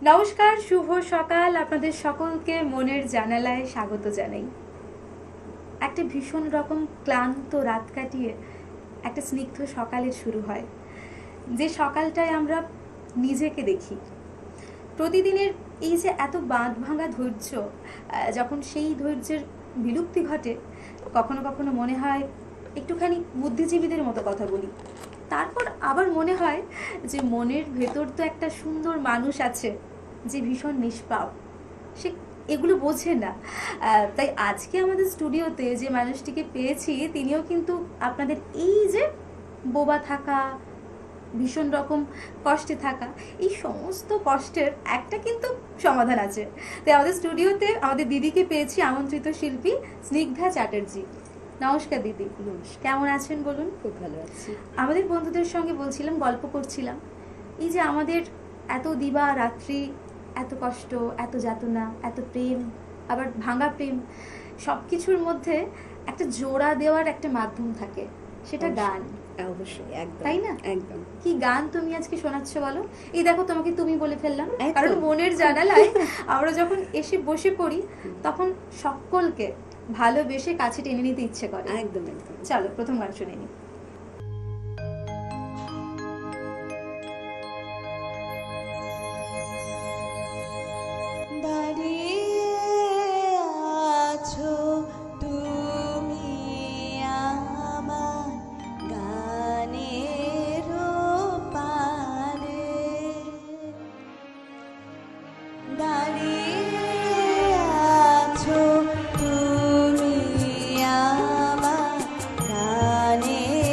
নমস্কার, শুভ সকাল। আপনাদের সকলকে মনের জানালায় স্বাগত জানাই। একটা ভীষণ রকম ক্লান্ত রাত কাটিয়ে একটা স্নিগ্ধ সকালের শুরু হয়, যে সকালটায় আমরা নিজেকে দেখি। প্রতিদিনের এই যে এত বাঁধ ভাঙা ধৈর্য, যখন সেই ধৈর্যের বিলুপ্তি ঘটে, কখনো কখনো মনে হয় একটুখানি বুদ্ধিজীবীদের মতো কথা বলি। তারপর আবার মনে হয় যে মনের ভেতর তো একটা সুন্দর মানুষ আছে যে ভীষণ নিষ্পাপ, সে এগুলো বোঝে না। তাই আজকে আমাদের স্টুডিওতে যে মানুষটিকে পেয়েছি, তিনিও কিন্তু আপনাদের এই যে বোবা থাকা, ভীষণ রকম কষ্টে থাকা, এই সমস্ত কষ্টের একটা কিন্তু সমাধান আছে। তাই আমাদের স্টুডিওতে আমাদের দিদিকে পেয়েছি, আমন্ত্রিত শিল্পী স্নিগ্ধা চ্যাটার্জি। নমস্কার দিদি। নমস্কার। কেমন আছেন বলুন? খুব ভালো আছি। আমাদের বন্ধুদের সঙ্গে বলছিলাম, গল্প করছিলাম, এই যে আমাদের এত দিবা রাত্রি, এত কষ্ট, এত যাতনা, এত প্রেম, আবার ভাঙা প্রেম, সব কিছুর মধ্যে একটা জোড়া দেওয়ার একটা মাধ্যম থাকে, সেটা গান। অবশ্যই, একদম, তাই না? একদম। কি গান তুমি আজকে শোনাচ্ছ বলো? এই দেখো, তোমাকে তুমি বলে ফেললাম, একদম। কারণ মনের জানালায় আমরা যখন এসে বসে পড়ি, তখন সকলকে ভালোবেসে কাছে টেনে নিতে ইচ্ছে করে। একদম একদম। চলো প্রথম গান শুনে নিই। দাঁড়িয়ে আছো তুমি আমার গানের পারে, দাঁড়িয়ে আছো তুমি আমার গানের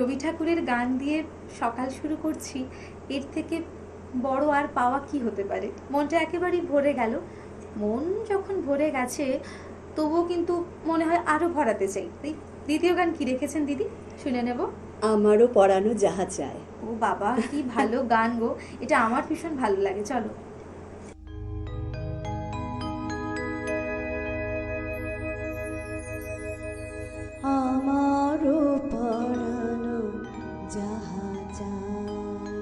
রবি ঠাকুরের গান দিয়ে সকাল শুরু করছি, এর থেকে বড় আর পাওয়া কি হতে পারে। মনটা একেবারেই ভরে গেল। মন যখন ভরে গেছে তবুও কিন্তু মনে হয় আরো ভরাতে চাই। তাই দ্বিতীয় গান কি রেখেছেন দিদি, শুনে নেব। আমারও পরানো যাহা চায়। ও বাবা, কি ভালো গান গো, এটা আমার ভীষণ ভালো লাগে। চলো। আমারও পরানো যাহা চায়,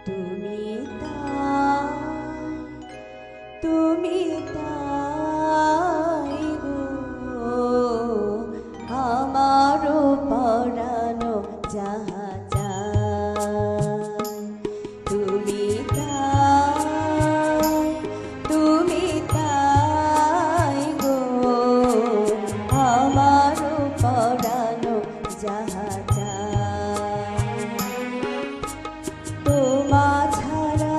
তুমি তাই গো। আমারও পরানো যাহা চায়, তুমি তাই গো। আমারও পরানো যাহা চায়, তোমা ছাড়া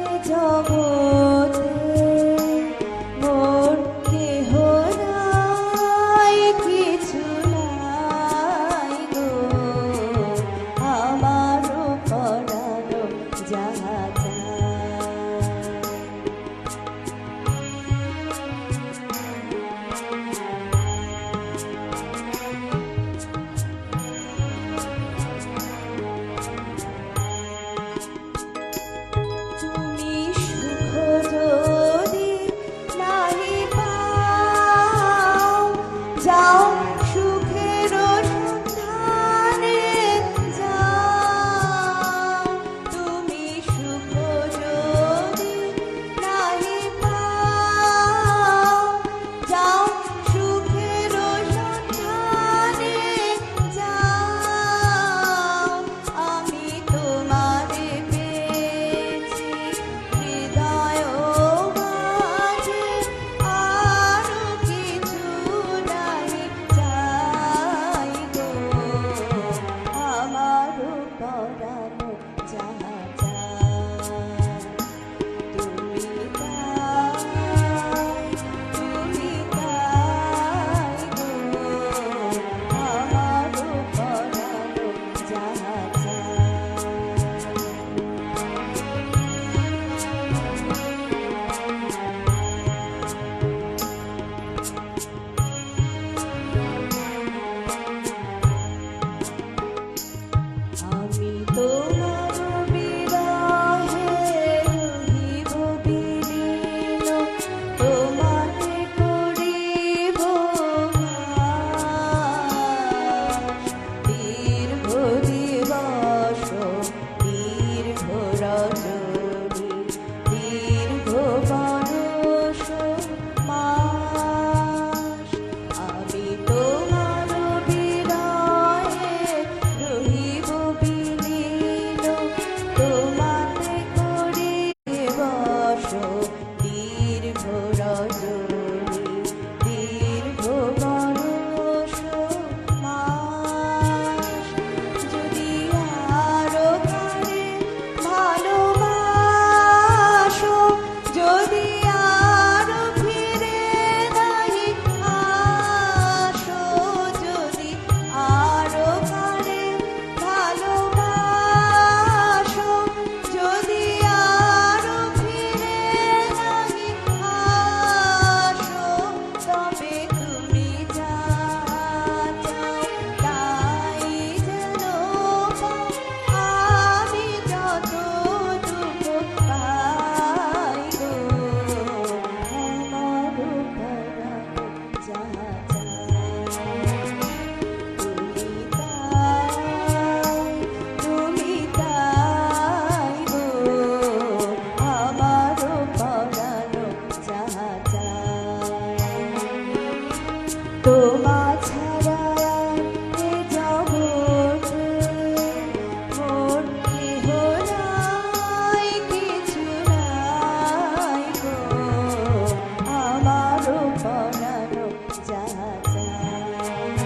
এ জগতে মোর কেহ নাই, কিছু নাই গো। আমারও পরানো যাহা চায়। তুমি সুখ যদি নাহি পাও, যাও সুখের সন্ধানে যাও। তুমি সুখ যদি নাহি পাও, যাও সুখের সন্ধানে যাও। আমি তোমারে পেয়েছি হৃদয় মাঝে, আরো কিছু নাহি চাই গো। আমারও পরানো যাহা চায়, তুমি তাই গো। আমারও পরানো যাহা চায়। আমি তোমার বিরহে রহিব বিলীন, তোমাতে করিব বাস। দীর্ঘ দিবস দীর্ঘ রজনী, দীর্ঘ বরষ মাস। আমি তোমার বিরহে রহিব বিলীন, তোমাতে করিব দীর্ঘ রজনী, দীর্ঘ বরষ মাস। যদি আরো কারে ভালোবাসো, যদি আরো ফিরে নাহি আসো, যদি আরো কারে ভালোবাসো, যদি আরো ফিরে নাহি আসো, তবে তুমি যাহা চাও তাই যেন পাও। আমি যতটুকু পাই গো, আমারও পরানো যাহা চায়, তুমি তাই গো। আমারও পরানো যাহা চায়, তোমা ছাড়া এ জগতে মোর কেহ নাই, কিছু নাই গো। আমারও পরানো যাহা চায়,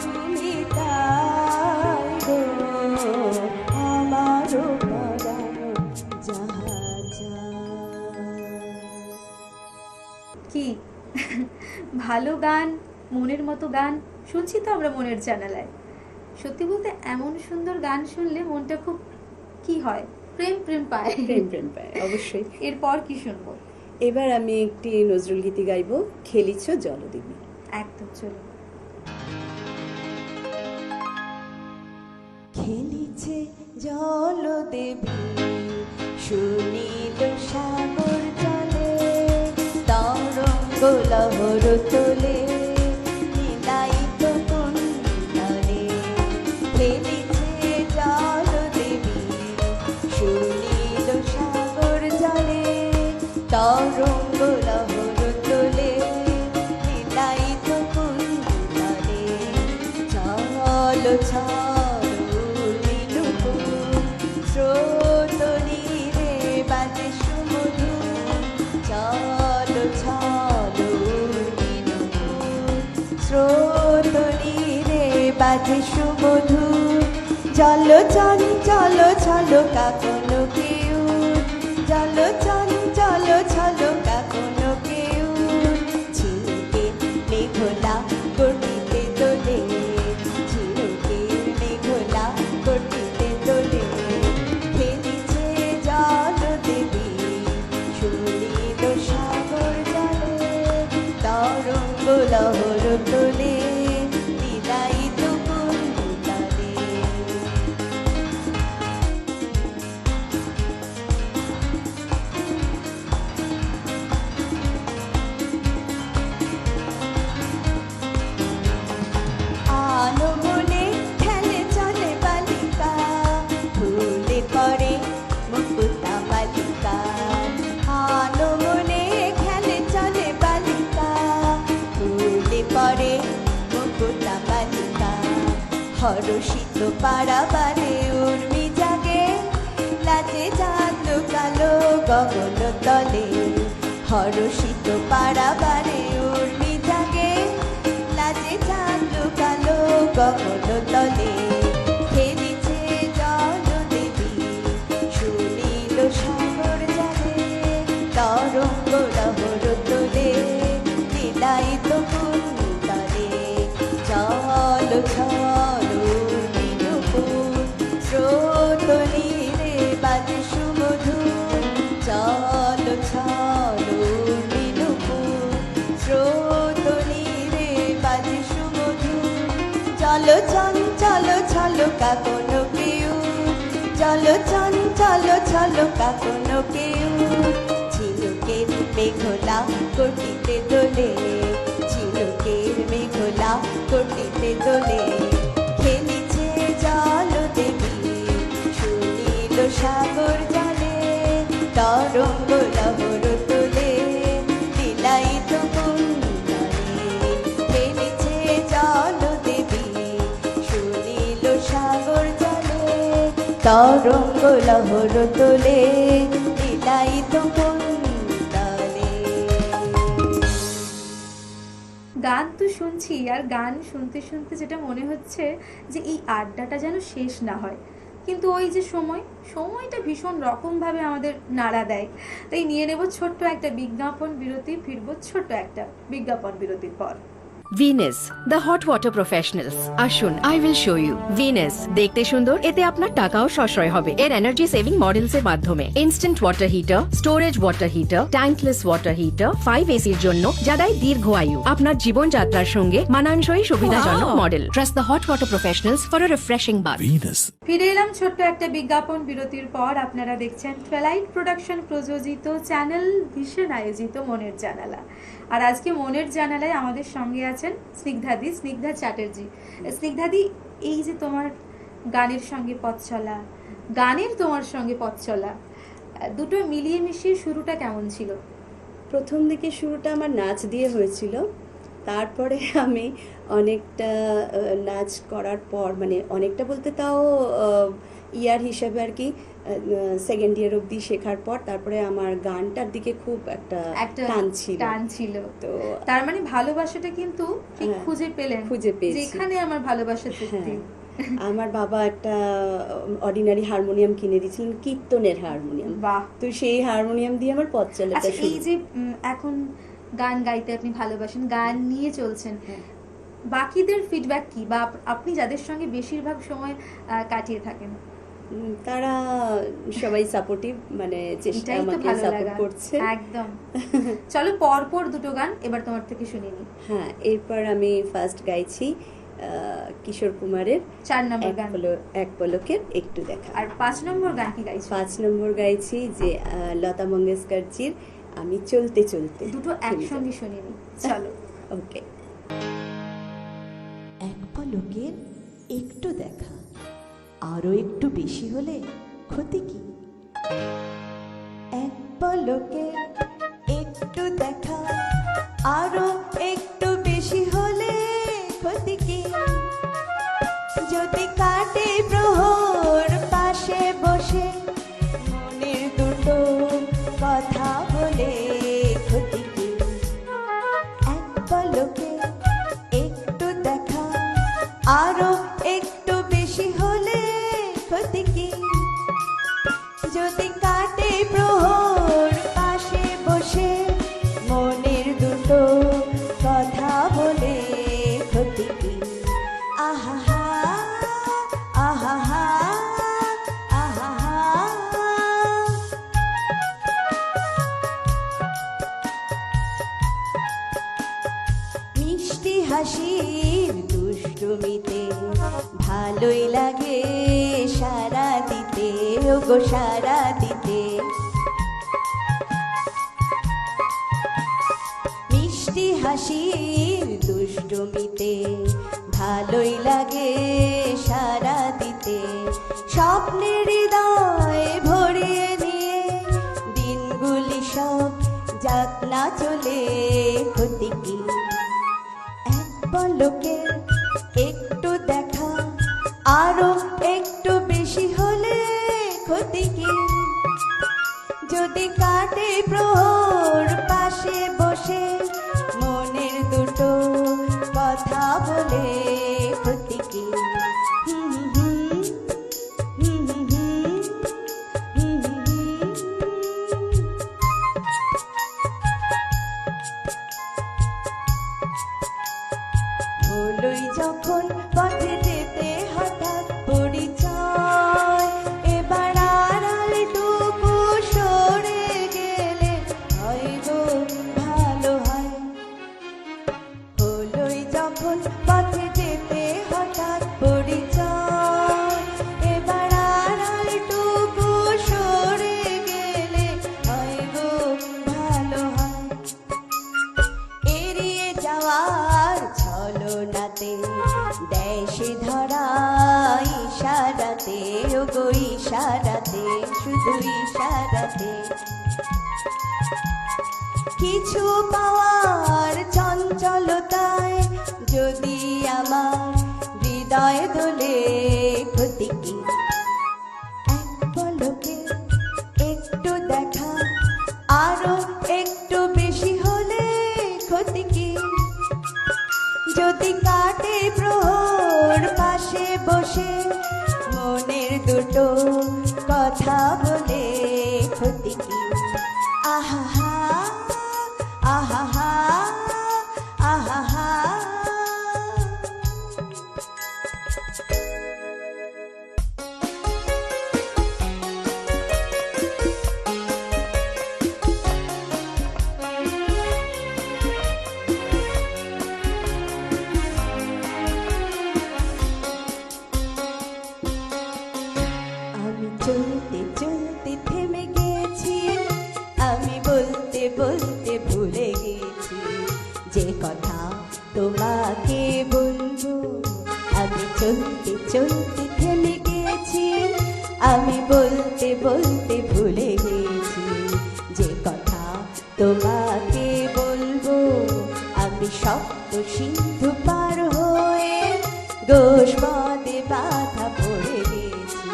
তুমি তাই গো। আমারও পরানো যাহা চায়। কি ভালো গান, মনের মতো গান শুনছি তো আমরা মনের জানালায়। সত্যি বলতে এমন সুন্দর গান শুনলে মনটা খুব কি হয়, প্রেম প্রেম পায়। প্রেম প্রেম পায়, অবশ্যই। এরপর কি শুনবো? এবার আমি একটি নজরুল গীতি গাইবো, খেলিছ জলদেবী। একদম, চলো। খেলিছে জলদেবী সুনীল সাগর জলে, তরঙ্গ লহর তোলে নীলায়িত কুণ্ডলে। খেলিছে জলদেবী সুনীল সাগর জলে, তরঙ্গ লহর তোলে নীলায়িত কুণ্ডলে। চল চল স্রোত নীরে বাজে সুমধুর, চল চল স্রোত নীরে বাজে সুমধুর। জল চঞ্চল ছল কাকন কেউর, জল চঞ্চল ছল কাকন কেউর। ঝিনুকে মেঘলা গর্জিতে তোলে, ঝিনুকের মেঘলা গর্জিতে তোলে। খেলিছে জলদেবী সুনীল সাগর জলে, তরঙ্গ লহর তোলে নীলায়িত কুণ্ডলে। আলো বনে খেলে চলে বালিকা, ফুলে পড়ে মুকুতা বালিকা। আলো বনে খেলে চলে বালিকা, ফুলে পড়ে মুকুতা বালিকা। হরষিত পাড়াবারে উর্মি জাগে, লাজে চাঁদ কালো গগন তলে। হরষিত পাড়াবারে উর্মি জাগে, লাজে চাঁদ কালো গগন তলে। খেলিছে জলদেবী সুনীল সাগর জলে, তরঙ্গ লহর তোলে নীলায়িত কুণ্ডলে। চল চল নীলপুর স্রোত নীরে বাজে সুমধুর, চল চল নীলপুর স্রোত নীরে বাজে সুমধুর। জল চঞ্চল ছল কাকন কেউর, জল চঞ্চল ছল কাকন কেউর। ঝিনুকের মেঘলা কোটিতে দোলে, ঝিনুকের মেঘলা কোটিতে দোলে। খেলিছে জলদেবী সুনীল সাগর জলে, তরঙ্গ লহর তোলে নীলায়িত কুণ্ডলে। খেলিছে জলদেবী সুনীল সাগর জলে, তরঙ্গ লহর তোলে নীলায়িত কুণ্ডলে। গান তো শুনছি, আর গান শুনতে শুনতে যেটা মনে হচ্ছে যে এই আড্ডাটা যেন শেষ না হয়, কিন্তু ওই যে সময়টা ভীষণ রকমভাবে আমাদের নাড়া দেয়। তাই নিয়ে নেব ছোট্ট একটা বিজ্ঞাপন বিরতি, ফিরবো ছোট্ট একটা বিজ্ঞাপন বিরতির পর। Venus the hot water professionals. আসুন, I will show you. Venus দেখতে সুন্দর, এতে আপনার টাকাও সাশ্রয় হবে এর এনার্জি সেভিং মডেলস এর মাধ্যমে। Instant water heater, storage water heater, tankless water heater, 5 এসির জন্য যা দেয় দীর্ঘ আয়ু। আপনার জীবনযাত্রার সঙ্গে মানানসই সুবিধাজনক model. Trust the hot water professionals for a refreshing bath. ফিরে এলাম ছোট্ট একটা বিজ্ঞাপন বিরতির পর। আপনারা দেখছেন টুয়াইলাইট প্রোডাকশন প্রযোজিত, চ্যানেল ভিশন আয়োজিত মনের জানালা। আর আজকে মনের জানালায় আমাদের সঙ্গে আছেন স্নিগ্ধা চ্যাটার্জি। স্নিগ্ধাদি, এই যে তোমার গানের সঙ্গে পথ চলা, গানের তোমার সঙ্গে পথ চলা, দুটো মিলিয়ে মিশিয়ে শুরুটা কেমন ছিল? প্রথম দিকে শুরুটা আমার নাচ দিয়ে হয়েছিল, তারপরে আমি অনেকটা নাচ করার পর, মানে অনেকটা বলতে তাও ইয়ার হিসেবে আর কি, সেকেন্ড ইয়ার অবধি শেখার পর তারপরে আমার গানটার দিকে খুব একটা টান ছিল। তো তার মানে ভালোবাসাটা কিন্তু ঠিক খুঁজে পেয়েছি যেখানে আমার ভালোবাসা তৃপ্তি। আমার বাবা একটা অর্ডিনারি হারমোনিয়াম কিনে দিয়েছিলেন, কীর্তনের হারমোনিয়াম। বাহ! তো সেই হারমোনিয়াম দিয়ে আমার পথ চলাটা আচ্ছা, এই যে এখন গান গাইতে আপনি ভালোবাসেন, গান নিয়ে চলছেন। হ্যাঁ। বাকিদের ফিডব্যাক কি, বা আপনি যাদের সঙ্গে বেশিরভাগ সময় কাটিয়ে থাকেন? তারা সবাই সাপোর্টিভ, মানে চেষ্টা এটাই তো আমাকে ভালো সাপোর্ট লাগা, করছে। একদম। চলো পরপর দুটো গান এবার তোমার থেকে শুনে নিই। হ্যাঁ, এরপর আমি ফার্স্ট গাইছি কিশোর কুমারের 4 নম্বর গান। এক পলকের একটু দেখা। আর 5 নম্বর গান কি গাইছো? 5 নম্বর গাইছি যে লতা মঙ্গেশকরজির আমি চলতে চলতে। দুটো একসঙ্গে শুনে নিই, চলো। ওকে। এক পলকের একটু দেখা, আরো একটু বেশি হলে ক্ষতি কি? এক পলকের একটু দেখা, আরো একটু বেশি হলে ক্ষতি কি? যদি কাটে প্রহর পাশে বসে মনের দুটো কথা বলে ক্ষতি কি? এক পলকে একটু দেখা, আরো একটু বেশি হলে ক্ষতি কি? যদি কাটে প্রহর পাশে বসে মনের দুটো কথা বলে ক্ষতি কি? আহা আহা আহা। মিষ্টি হাসির দুষ্টুমিতে ভালোই লাগে সারা দিতে, ওগো সারা দিতে। মিষ্টি হাসির দুষ্টুমিতে ভালোই লাগে সারা দিতে। স্বপ্নের হৃদয় ভরিয়ে নিয়ে দিনগুলি সব যাক না চলে ক্ষতি কি? এক পলকের একটু দেখা, আরো একটু বেশি হলে ক্ষতি কি? যদি কাটে প্রহর পাশে বসে মনের দুটো কথা বলে ক্ষতি কি? হুম হুম হুম হুম হুম হুম হুম। হলোই যখন পথে যেতে হঠাৎ পরিচয়, এবার আড়ালটুকু সরে গেলে হয় গো ভালো হয়। হলোই যখন পথে যেতে হঠাৎ পরিচয়, এবার আড়ালটুকু সরে গেলে হয় গো ভালো হয়। এড়িয়ে যাওয়ার ছলনাতে দেশে ধরা ইশারাতে, ওগো ইশারাতে, শুধু ইশারাতে। কিছু পাওয়ার চঞ্চলতায় যদি আমার হৃদয় দোলে ক্ষতি কি? এক পলকে একটু দেখা, আরো একটু বেশি হলে ক্ষতি কি? যদি কাটে প্রহর পাশে বসে মনের দুটো কথা বলে ক্ষতি কি? আহা আহা আহা। আমি চলতে চলতে থেমে গেছি, আমি বলতে বলতে ভুলে গেছি যে কথা তোমাকে বলবো। আমি চলতে চলতে থেমে গেছি, আমি বলতে বলতে ভুলে গেছি যে কথা তোমাকে বলবো। আমি সপ্ত সিন্ধু পার হয়ে গোষ্পদে বাধা পড়ে গেছি,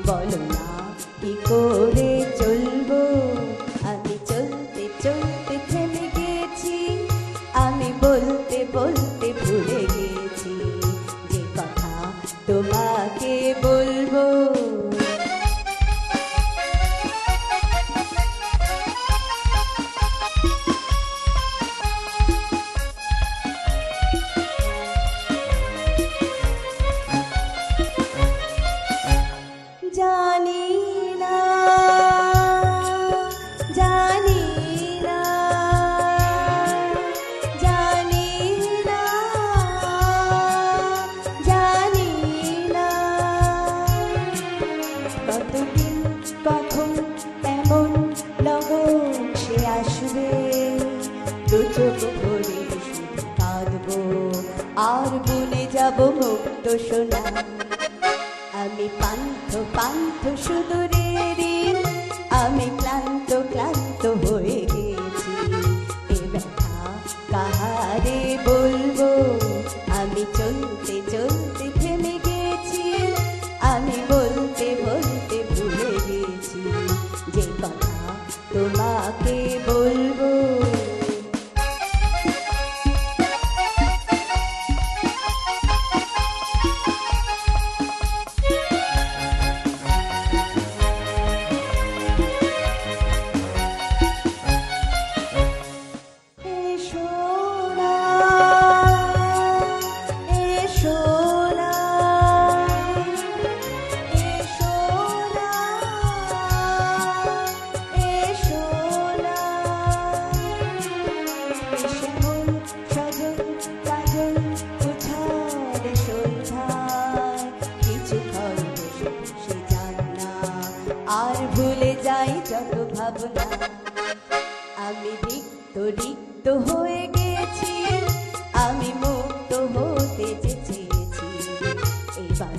বলো না কি করে চলবো। আমি চলতে চলতে থেমে গেছি, আমি বলতে বলতে ভুলে গেছি যে কথা তোমাকে বলবো। শোনা। আমি পান্থ পান্থ সুদূরেরই, আমি ক্লান্ত ক্লান্ত হয়ে গেছি। এ ব্যথা কাহারে বলবো, আমি চলতে চলতে থেমে গেছি। আমি বলতে বলতে ভুলে গেছি যে কথা তোমাকে বলবো। এসো না, এসো না, এসো না, এসো না। এসে মন সজন কাজল উঠালে সন্ধ্যায়, কিছুক্ষণ বসে বসে যান না, আর ভুলে যাই যত ভাবনা। আমি রিক্ত রিক্ত হয়ে গেছি, আমি মুক্ত হতে যে চেয়েছি। এবার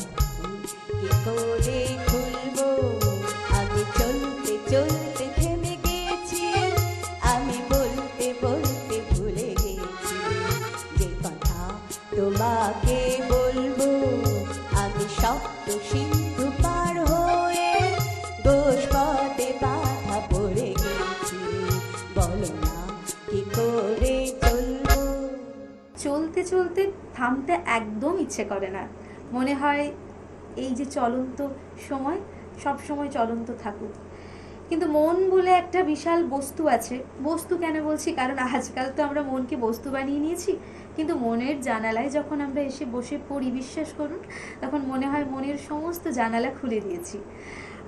কি করে খুলবো, আমি চলতে চলতে থেমে গেছি। আমি বলতে বলতে ভুলে গেছি যে কথা তোমাকে বলবো। আমি শব্দ সিন্ধু পার হয়ে দোষ পথে বাধা পড়ে গেছি। বলো না কি করে চলবো। চলতে চলতে থামতে একদম ইচ্ছে করে না, মনে হয় এই যে চলন্ত সময় সব সময় চলন্ত থাকুক। কিন্তু মন বলে একটা বিশাল বস্তু আছে। বস্তু কেন বলছি, কারণ আজকাল তো আমরা মনকে বস্তু বানিয়ে নিয়েছি, কিন্তু মনের জানালায় যখন আমরা এসে বসে পড়ি, বিশ্বাস করুন, তখন মনে হয় মনের সমস্ত জানালা খুলে দিয়েছি।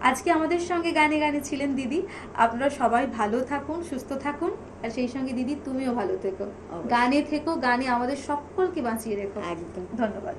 আজকে আমাদের সঙ্গে গানে গানে ছিলেন দিদি। আপনারা সবাই ভালো থাকুন, সুস্থ থাকুন, আর সেই সঙ্গে দিদি তুমিও ভালো থেকো, অবশ্যই। গানে থেকো, গানে আমাদের সকলকে বাঁচিয়ে রেখো। একদম। ধন্যবাদ।